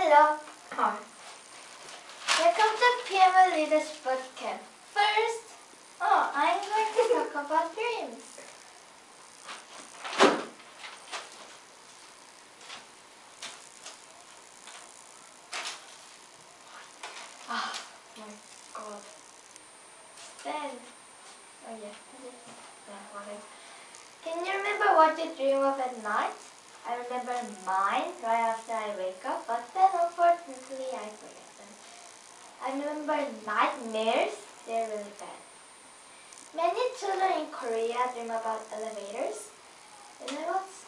Hello. Welcome to PML Leadership Bootcamp. First, I'm going to talk about dreams. Oh my god. Then, whatever. Can you remember what you dream of at night? I remember mine right after I wake up, but then unfortunately I forget them. I remember nightmares, they're really bad. Many children in Korea dream about elevators. When I was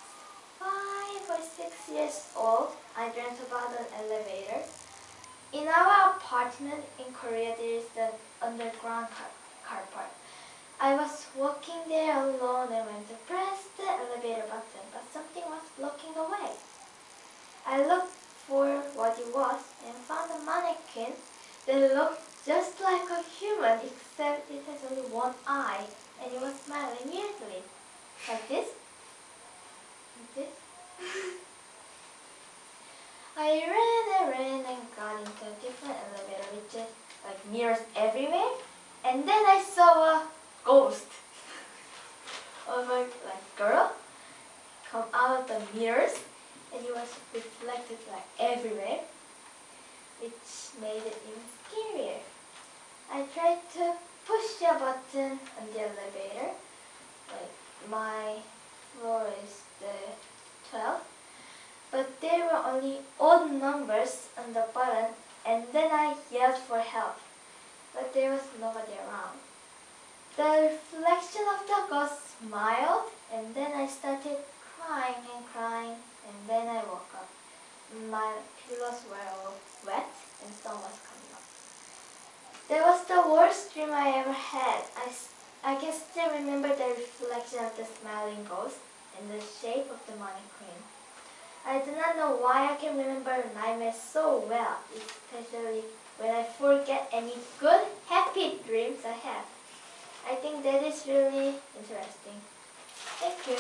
5 or 6 years old, I dreamt about an elevator. In our apartment in Korea, there is the underground car park. I was walking there alone and went to press the elevator button, but something was blocking the way. I looked for what it was and found a mannequin that looked just like a human, except it has only one eye and it was smiling weirdly. Like this. Like this. I ran and got into a different elevator with just like mirrors everywhere, and then I saw a ghost of a girl come out of the mirrors, and it was reflected like everywhere, which made it even scarier. I tried to push a button on the elevator, like my floor is the 12, but there were only odd numbers on the button, and then I yelled for help, but there was nobody around. The reflection of the ghost smiled, and then I started crying, and then I woke up. My pillows were all wet, and sun was coming up. That was the worst dream I ever had. I can still remember the reflection of the smiling ghost and the shape of the mannequin. I do not know why I can remember nightmares so well, especially when I forget any good, happy dreams I have. I think that is really interesting. Thank you.